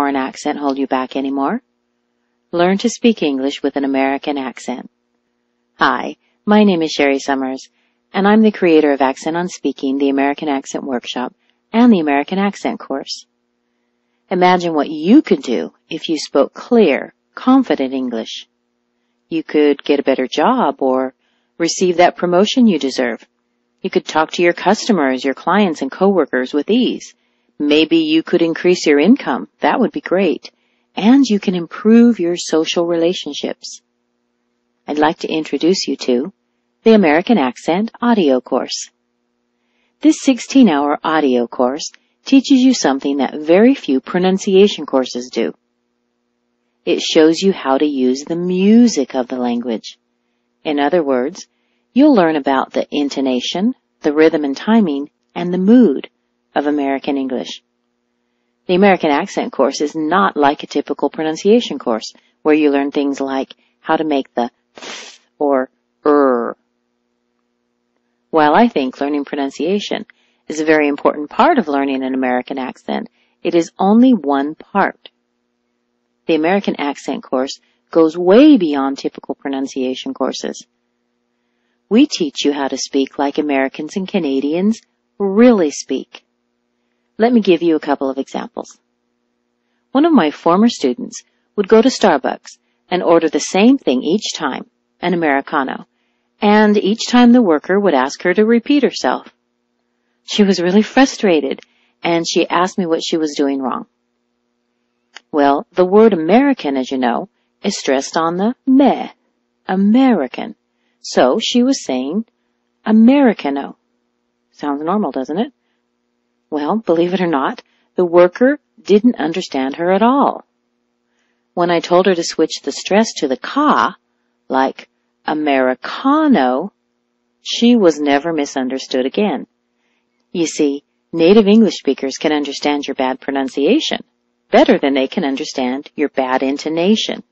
foreign accent hold you back anymore. Learn to speak English with an American accent. Hi, my name is Sherry Summers, and I'm the creator of Accent on Speaking, the American Accent Workshop, and the American Accent course. Imagine what you could do if you spoke clear, confident English. You could get a better job or receive that promotion you deserve. You could talk to your customers, your clients, and coworkers with ease. Maybe you could increase your income. That would be great. And you can improve your social relationships. I'd like to introduce you to the American Accent audio course. This 16-hour audio course teaches you something that very few pronunciation courses do. It shows you how to use the music of the language. In other words, you'll learn about the intonation, the rhythm and timing, and the mood of American English. The American Accent course is not like a typical pronunciation course where you learn things like how to make the th or While I think learning pronunciation is a very important part of learning an American accent, it is only one part. The American Accent course goes way beyond typical pronunciation courses. We teach you how to speak like Americans and Canadians really speak. Let me give you a couple of examples. One of my former students would go to Starbucks and order the same thing each time, an Americano, and each time the worker would ask her to repeat herself. She was really frustrated, and she asked me what she was doing wrong. Well, the word American, as you know, is stressed on the me, American. So she was saying Americano. Sounds normal, doesn't it? Well, believe it or not, the worker didn't understand her at all. When I told her to switch the stress to the ka, like Americano, she was never misunderstood again. You see, native English speakers can understand your bad pronunciation better than they can understand your bad intonation.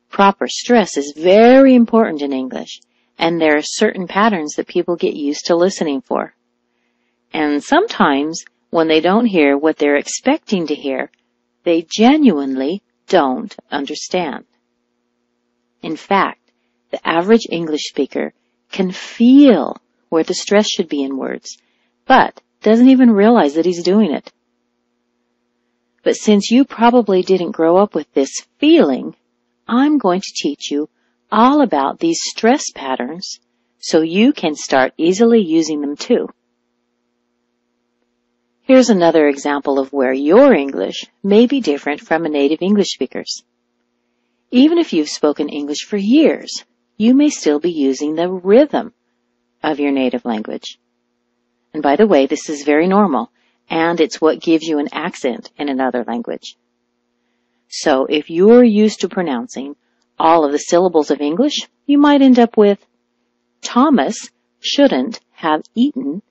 Proper stress is very important in English, and there are certain patterns that people get used to listening for. And sometimes, when they don't hear what they're expecting to hear, they genuinely don't understand. In fact, the average English speaker can feel where the stress should be in words, but doesn't even realize that he's doing it. But since you probably didn't grow up with this feeling, I'm going to teach you all about these stress patterns so you can start easily using them too. Here's another example of where your English may be different from a native English speaker's. Even if you've spoken English for years, you may still be using the rhythm of your native language. And by the way, this is very normal, and it's what gives you an accent in another language. So if you're used to pronouncing all of the syllables of English, you might end up with Thomas shouldn't have eaten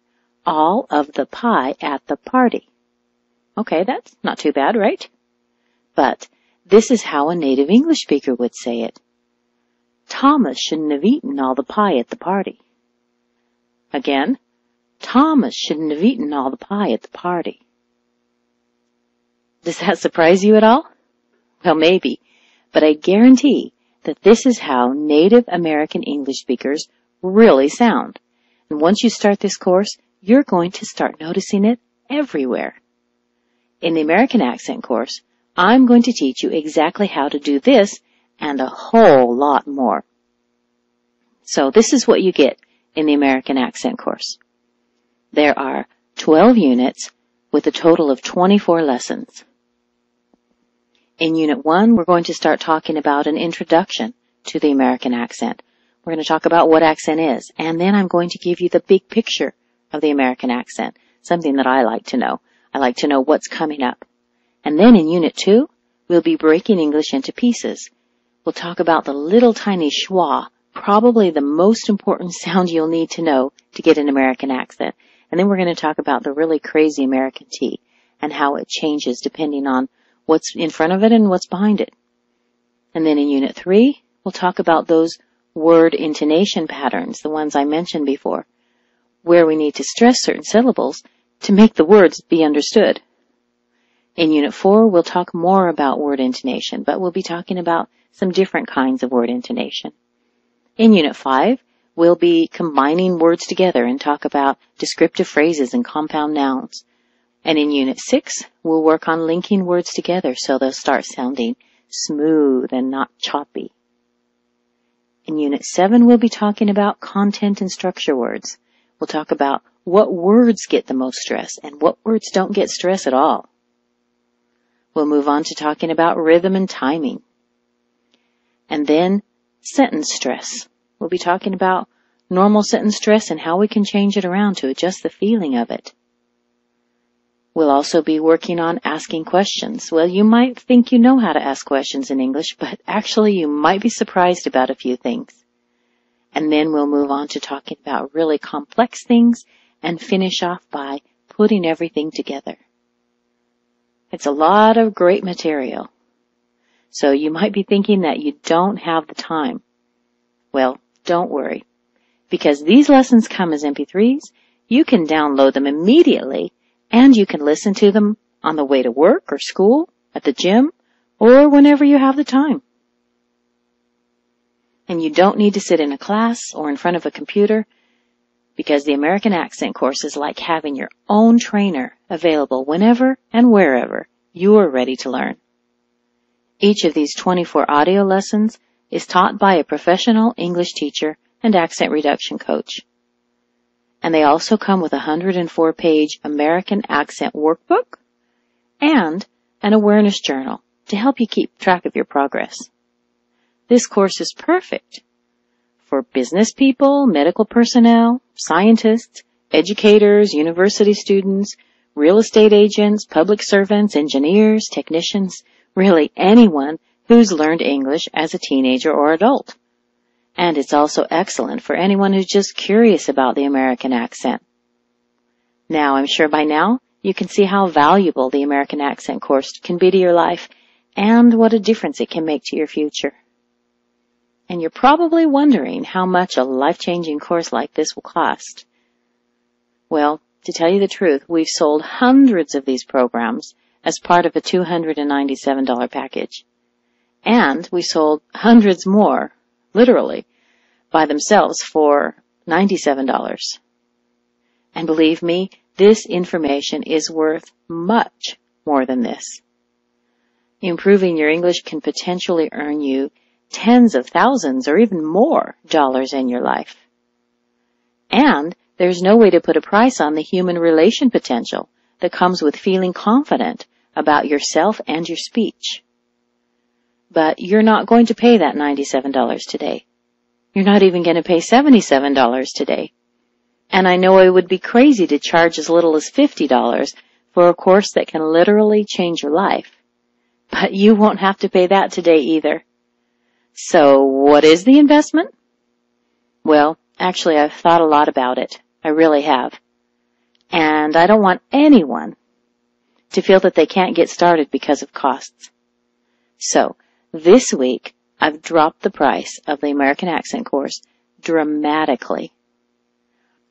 all of the pie at the party. Okay, that's not too bad, right? But this is how a native English speaker would say it. Thomas shouldn't have eaten all the pie at the party. Again, Thomas shouldn't have eaten all the pie at the party. Does that surprise you at all? Well, maybe, but I guarantee that this is how native American English speakers really sound. And once you start this course, you're going to start noticing it everywhere. In the American Accent course, I'm going to teach you exactly how to do this and a whole lot more. So this is what you get in the American Accent course. There are 12 units with a total of 24 lessons. In Unit 1, we're going to start talking about an introduction to the American accent. We're going to talk about what accent is, and then I'm going to give you the big picture of the American accent, something that I like to know. I like to know what's coming up. And then in Unit 2, we'll be breaking English into pieces. We'll talk about the little tiny schwa, probably the most important sound you'll need to know to get an American accent. And then we're going to talk about the really crazy American T and how it changes depending on what's in front of it and what's behind it. And then in Unit 3, we'll talk about those word intonation patterns, the ones I mentioned before, where we need to stress certain syllables to make the words be understood. In Unit 4, we'll talk more about word intonation, but we'll be talking about some different kinds of word intonation. In Unit 5, we'll be combining words together and talk about descriptive phrases and compound nouns. And in Unit 6, we'll work on linking words together so they'll start sounding smooth and not choppy. In Unit 7, we'll be talking about content and structure words. We'll talk about what words get the most stress and what words don't get stress at all. We'll move on to talking about rhythm and timing. And then sentence stress. We'll be talking about normal sentence stress and how we can change it around to adjust the feeling of it. We'll also be working on asking questions. Well, you might think you know how to ask questions in English, but actually you might be surprised about a few things. And then we'll move on to talking about really complex things and finish off by putting everything together. It's a lot of great material. So you might be thinking that you don't have the time. Well, don't worry. Because these lessons come as MP3s, you can download them immediately and you can listen to them on the way to work or school, at the gym, or whenever you have the time. And you don't need to sit in a class or in front of a computer because the American Accent course is like having your own trainer available whenever and wherever you are ready to learn. Each of these 24 audio lessons is taught by a professional English teacher and accent reduction coach. And they also come with a 104-page American Accent workbook and an awareness journal to help you keep track of your progress. This course is perfect for business people, medical personnel, scientists, educators, university students, real estate agents, public servants, engineers, technicians, really anyone who's learned English as a teenager or adult. And it's also excellent for anyone who's just curious about the American accent. Now, I'm sure by now you can see how valuable the American Accent course can be to your life and what a difference it can make to your future. And you're probably wondering how much a life-changing course like this will cost. Well, to tell you the truth, we've sold hundreds of these programs as part of a $297 package. And we sold hundreds more, literally, by themselves for $97. And believe me, this information is worth much more than this. Improving your English can potentially earn you tens of thousands or even more dollars in your life. And there's no way to put a price on the human relation potential that comes with feeling confident about yourself and your speech. But you're not going to pay that $97 today. You're not even going to pay $77 today. And I know it would be crazy to charge as little as $50 for a course that can literally change your life. But you won't have to pay that today either. So what is the investment? Well, actually, I've thought a lot about it. I really have. And I don't want anyone to feel that they can't get started because of costs. So this week, I've dropped the price of the American Accent course dramatically.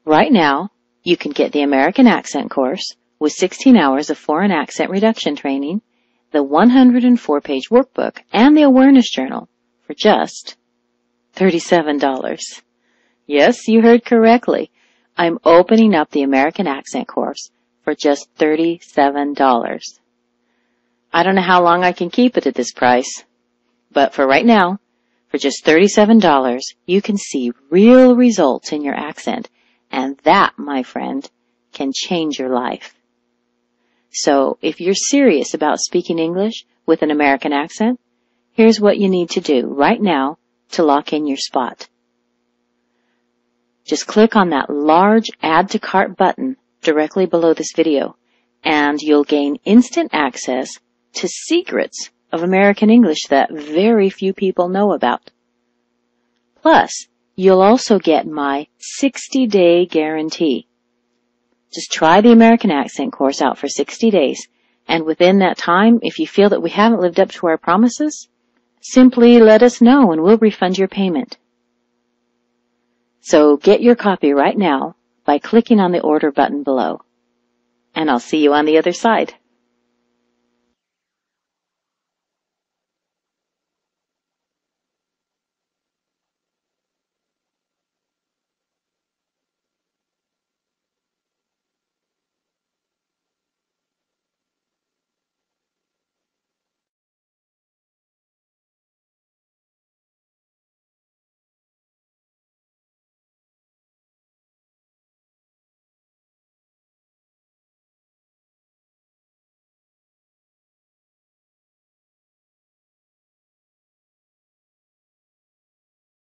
Right now, you can get the American Accent course with 16 hours of foreign accent reduction training, the 104-page workbook, and the awareness journal for just $37. Yes, you heard correctly. I'm opening up the American Accent course for just $37. I don't know how long I can keep it at this price, but for right now, for just $37, you can see real results in your accent, and that, my friend, can change your life. So if you're serious about speaking English with an American accent, here's what you need to do right now to lock in your spot. Just click on that large Add to Cart button directly below this video, and you'll gain instant access to secrets of American English that very few people know about. Plus, you'll also get my 60-day guarantee. Just try the American Accent course out for 60 days, and within that time, if you feel that we haven't lived up to our promises, simply let us know and we'll refund your payment. So get your copy right now by clicking on the order button below. And I'll see you on the other side.